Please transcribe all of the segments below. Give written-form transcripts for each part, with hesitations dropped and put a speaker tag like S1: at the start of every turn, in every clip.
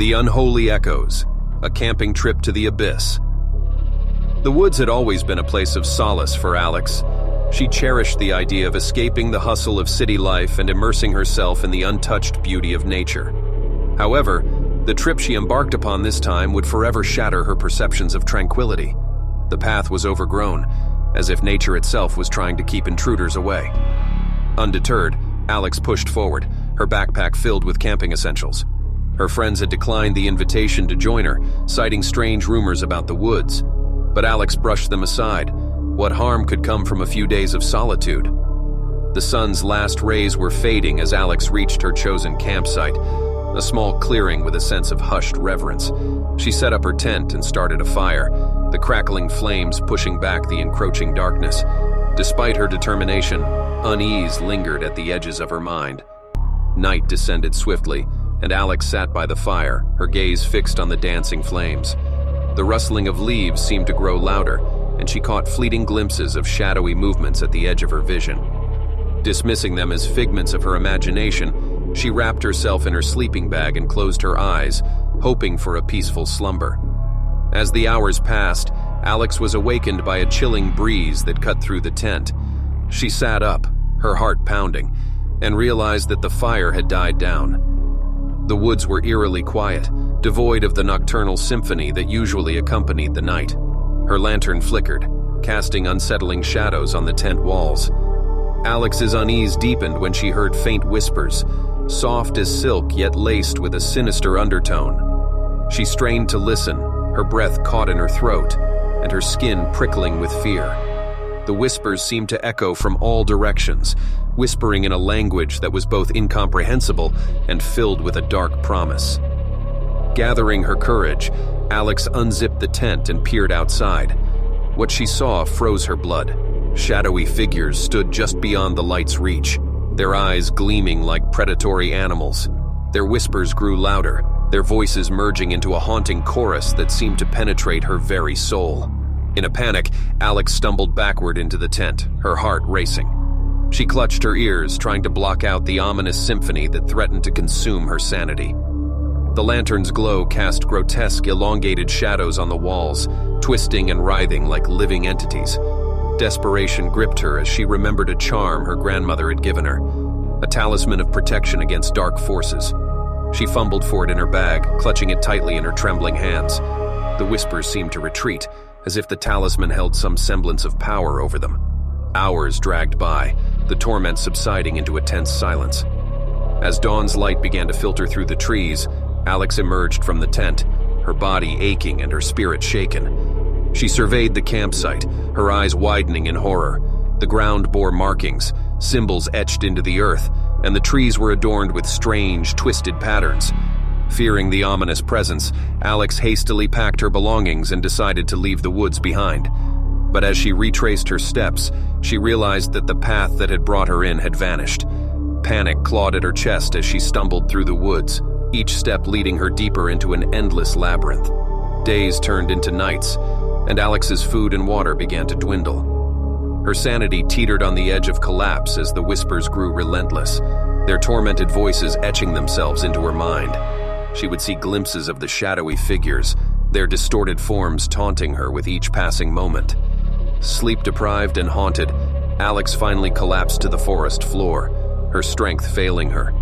S1: The Unholy Echoes, a camping trip to the abyss. The woods had always been a place of solace for Alex. She cherished the idea of escaping the hustle of city life and immersing herself in the untouched beauty of nature. However, the trip she embarked upon this time would forever shatter her perceptions of tranquility. The path was overgrown, as if nature itself was trying to keep intruders away. Undeterred, Alex pushed forward, her backpack filled with camping essentials. Her friends had declined the invitation to join her, citing strange rumors about the woods. But Alex brushed them aside. What harm could come from a few days of solitude? The sun's last rays were fading as Alex reached her chosen campsite, a small clearing with a sense of hushed reverence. She set up her tent and started a fire, the crackling flames pushing back the encroaching darkness. Despite her determination, unease lingered at the edges of her mind. Night descended swiftly, and Alex sat by the fire, her gaze fixed on the dancing flames. The rustling of leaves seemed to grow louder, and she caught fleeting glimpses of shadowy movements at the edge of her vision. Dismissing them as figments of her imagination, she wrapped herself in her sleeping bag and closed her eyes, hoping for a peaceful slumber. As the hours passed, Alex was awakened by a chilling breeze that cut through the tent. She sat up, her heart pounding, and realized that the fire had died down. The woods were eerily quiet, devoid of the nocturnal symphony that usually accompanied the night. Her lantern flickered, casting unsettling shadows on the tent walls. Alex's unease deepened when she heard faint whispers, soft as silk yet laced with a sinister undertone. She strained to listen, her breath caught in her throat, and her skin prickling with fear. The whispers seemed to echo from all directions, whispering in a language that was both incomprehensible and filled with a dark promise. Gathering her courage, Alex unzipped the tent and peered outside. What she saw froze her blood. Shadowy figures stood just beyond the light's reach, their eyes gleaming like predatory animals. Their whispers grew louder, their voices merging into a haunting chorus that seemed to penetrate her very soul. In a panic, Alex stumbled backward into the tent, her heart racing. She clutched her ears, trying to block out the ominous symphony that threatened to consume her sanity. The lantern's glow cast grotesque, elongated shadows on the walls, twisting and writhing like living entities. Desperation gripped her as she remembered a charm her grandmother had given her, a talisman of protection against dark forces. She fumbled for it in her bag, clutching it tightly in her trembling hands. The whispers seemed to retreat, as if the talisman held some semblance of power over them. Hours dragged by, the torment subsiding into a tense silence. As dawn's light began to filter through the trees, Alex emerged from the tent, her body aching and her spirit shaken. She surveyed the campsite, her eyes widening in horror. The ground bore markings, symbols etched into the earth, and the trees were adorned with strange, twisted patterns. Fearing the ominous presence, Alex hastily packed her belongings and decided to leave the woods behind. But as she retraced her steps, she realized that the path that had brought her in had vanished. Panic clawed at her chest as she stumbled through the woods, each step leading her deeper into an endless labyrinth. Days turned into nights, and Alex's food and water began to dwindle. Her sanity teetered on the edge of collapse as the whispers grew relentless, their tormented voices etching themselves into her mind. She would see glimpses of the shadowy figures, their distorted forms taunting her with each passing moment. Sleep-deprived and haunted, Alex finally collapsed to the forest floor, her strength failing her.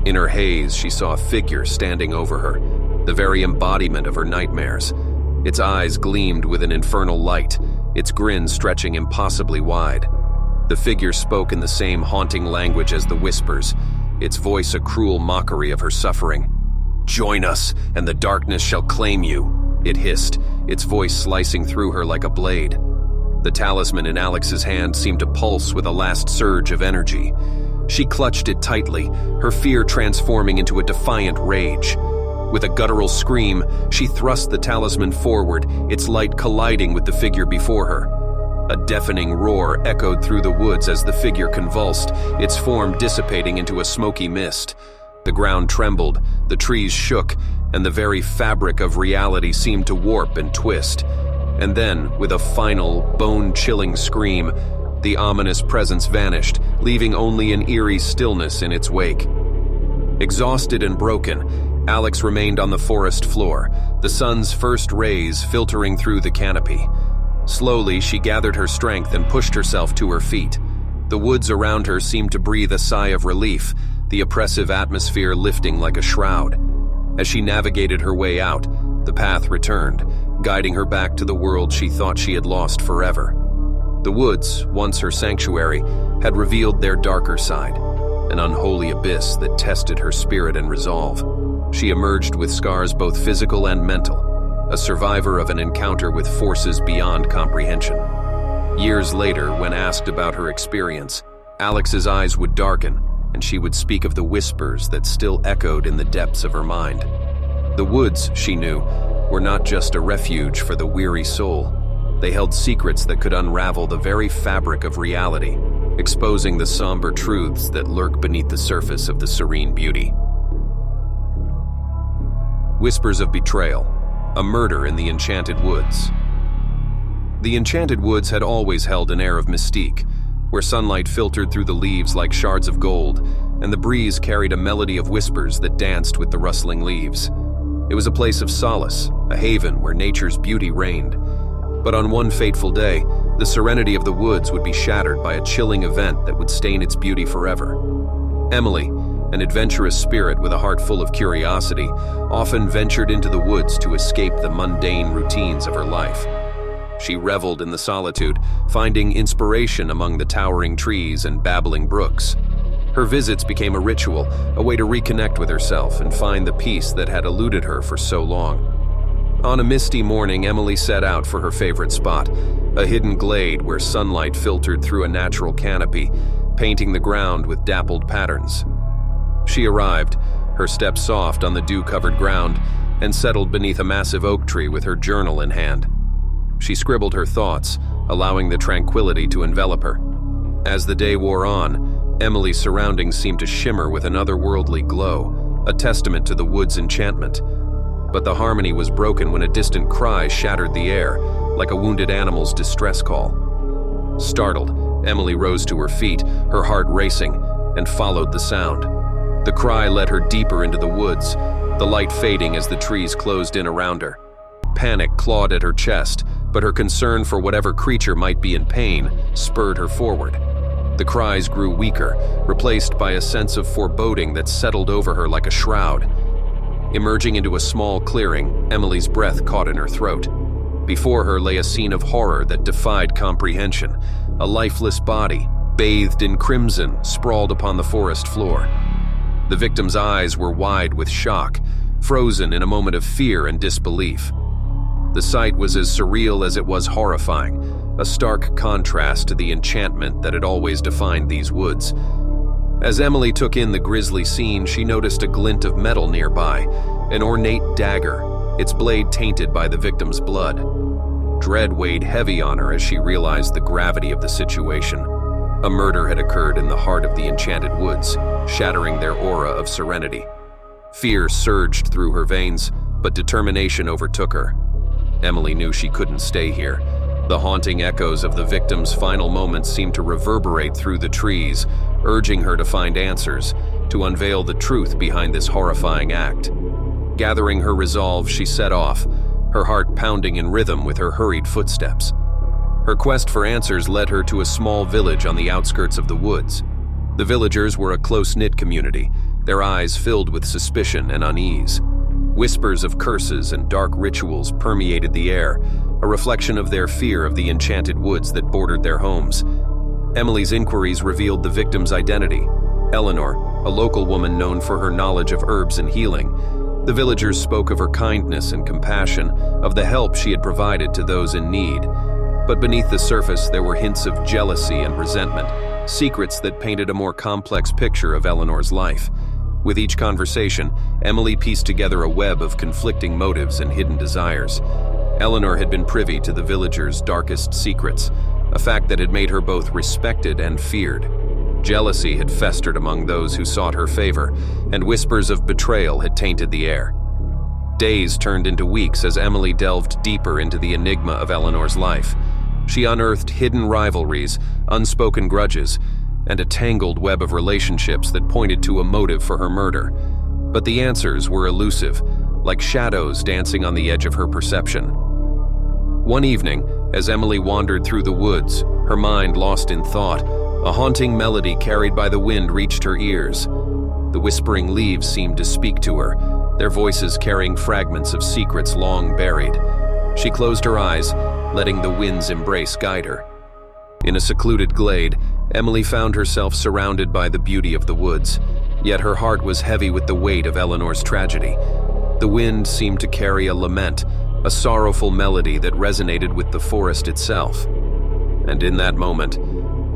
S1: In her haze, she saw a figure standing over her, the very embodiment of her nightmares. Its eyes gleamed with an infernal light, its grin stretching impossibly wide. The figure spoke in the same haunting language as the whispers, its voice a cruel mockery of her suffering. "Join us, and the darkness shall claim you," it hissed, its voice slicing through her like a blade. The talisman in Alex's hand seemed to pulse with a last surge of energy. She clutched it tightly, her fear transforming into a defiant rage. With a guttural scream, she thrust the talisman forward, its light colliding with the figure before her. A deafening roar echoed through the woods as the figure convulsed, its form dissipating into a smoky mist. The ground trembled, the trees shook, and the very fabric of reality seemed to warp and twist. And then, with a final, bone-chilling scream, the ominous presence vanished, leaving only an eerie stillness in its wake. Exhausted and broken, Alex remained on the forest floor, the sun's first rays filtering through the canopy. Slowly, she gathered her strength and pushed herself to her feet. The woods around her seemed to breathe a sigh of relief, the oppressive atmosphere lifting like a shroud. As she navigated her way out, the path returned, guiding her back to the world she thought she had lost forever. The woods, once her sanctuary, had revealed their darker side, an unholy abyss that tested her spirit and resolve. She emerged with scars both physical and mental, a survivor of an encounter with forces beyond comprehension. Years later, when asked about her experience, Alex's eyes would darken, and she would speak of the whispers that still echoed in the depths of her mind. The woods, she knew, were not just a refuge for the weary soul. They held secrets that could unravel the very fabric of reality, exposing the somber truths that lurk beneath the surface of the serene beauty. Whispers of betrayal, a murder in the Enchanted Woods. The Enchanted Woods had always held an air of mystique, where sunlight filtered through the leaves like shards of gold, and the breeze carried a melody of whispers that danced with the rustling leaves. It was a place of solace, a haven where nature's beauty reigned. But on one fateful day, the serenity of the woods would be shattered by a chilling event that would stain its beauty forever. Emily, an adventurous spirit with a heart full of curiosity, often ventured into the woods to escape the mundane routines of her life. She reveled in the solitude, finding inspiration among the towering trees and babbling brooks. Her visits became a ritual, a way to reconnect with herself and find the peace that had eluded her for so long. On a misty morning, Emily set out for her favorite spot, a hidden glade where sunlight filtered through a natural canopy, painting the ground with dappled patterns. She arrived, her steps soft on the dew-covered ground, and settled beneath a massive oak tree with her journal in hand. She scribbled her thoughts, allowing the tranquility to envelop her. As the day wore on, Emily's surroundings seemed to shimmer with an otherworldly glow, a testament to the wood's enchantment. But the harmony was broken when a distant cry shattered the air, like a wounded animal's distress call. Startled, Emily rose to her feet, her heart racing, and followed the sound. The cry led her deeper into the woods, the light fading as the trees closed in around her. Panic clawed at her chest, but her concern for whatever creature might be in pain spurred her forward. The cries grew weaker, replaced by a sense of foreboding that settled over her like a shroud. Emerging into a small clearing, Emily's breath caught in her throat. Before her lay a scene of horror that defied comprehension. A lifeless body, bathed in crimson, sprawled upon the forest floor. The victim's eyes were wide with shock, frozen in a moment of fear and disbelief. The sight was as surreal as it was horrifying, a stark contrast to the enchantment that had always defined these woods. As Emily took in the grisly scene, she noticed a glint of metal nearby, an ornate dagger, its blade tainted by the victim's blood. Dread weighed heavy on her as she realized the gravity of the situation. A murder had occurred in the heart of the Enchanted Woods, shattering their aura of serenity. Fear surged through her veins, but determination overtook her. Emily knew she couldn't stay here. The haunting echoes of the victim's final moments seemed to reverberate through the trees, urging her to find answers, to unveil the truth behind this horrifying act. Gathering her resolve, she set off, her heart pounding in rhythm with her hurried footsteps. Her quest for answers led her to a small village on the outskirts of the woods. The villagers were a close-knit community, their eyes filled with suspicion and unease. Whispers of curses and dark rituals permeated the air, a reflection of their fear of the enchanted woods that bordered their homes. Emily's inquiries revealed the victim's identity. Eleanor, a local woman known for her knowledge of herbs and healing. The villagers spoke of her kindness and compassion, of the help she had provided to those in need. But beneath the surface, there were hints of jealousy and resentment, secrets that painted a more complex picture of Eleanor's life. With each conversation, Emily pieced together a web of conflicting motives and hidden desires. Eleanor had been privy to the villagers' darkest secrets, a fact that had made her both respected and feared. Jealousy had festered among those who sought her favor, and whispers of betrayal had tainted the air. Days turned into weeks as Emily delved deeper into the enigma of Eleanor's life. She unearthed hidden rivalries, unspoken grudges, and a tangled web of relationships that pointed to a motive for her murder. But the answers were elusive, like shadows dancing on the edge of her perception. One evening, as Emily wandered through the woods, her mind lost in thought, a haunting melody carried by the wind reached her ears. The whispering leaves seemed to speak to her, their voices carrying fragments of secrets long buried. She closed her eyes, letting the wind's embrace guide her. In a secluded glade, Emily found herself surrounded by the beauty of the woods, yet her heart was heavy with the weight of Eleanor's tragedy. The wind seemed to carry a lament, a sorrowful melody that resonated with the forest itself. And in that moment,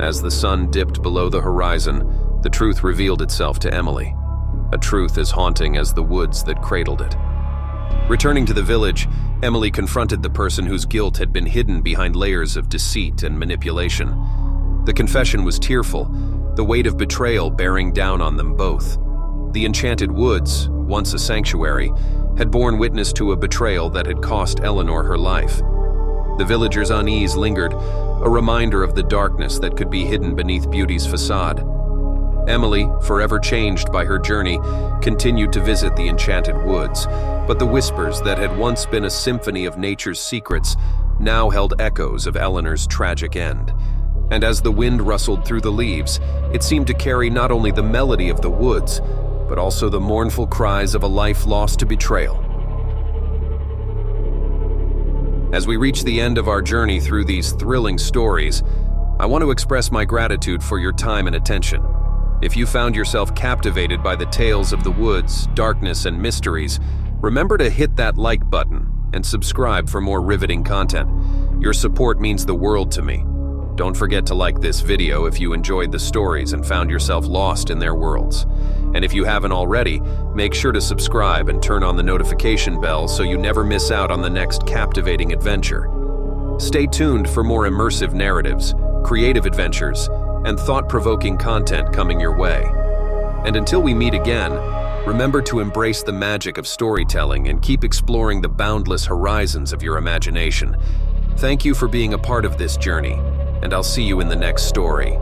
S1: as the sun dipped below the horizon, the truth revealed itself to Emily, a truth as haunting as the woods that cradled it. Returning to the village, Emily confronted the person whose guilt had been hidden behind layers of deceit and manipulation. The confession was tearful, the weight of betrayal bearing down on them both. The enchanted woods, once a sanctuary, had borne witness to a betrayal that had cost Eleanor her life. The villagers' unease lingered, a reminder of the darkness that could be hidden beneath beauty's facade. Emily, forever changed by her journey, continued to visit the enchanted woods, but the whispers that had once been a symphony of nature's secrets now held echoes of Eleanor's tragic end. And as the wind rustled through the leaves, it seemed to carry not only the melody of the woods, but also the mournful cries of a life lost to betrayal. As we reach the end of our journey through these thrilling stories, I want to express my gratitude for your time and attention. If you found yourself captivated by the tales of the woods, darkness, and mysteries, remember to hit that like button and subscribe for more riveting content. Your support means the world to me. Don't forget to like this video if you enjoyed the stories and found yourself lost in their worlds. And if you haven't already, make sure to subscribe and turn on the notification bell so you never miss out on the next captivating adventure. Stay tuned for more immersive narratives, creative adventures, and thought-provoking content coming your way. And until we meet again, remember to embrace the magic of storytelling and keep exploring the boundless horizons of your imagination. Thank you for being a part of this journey, and I'll see you in the next story.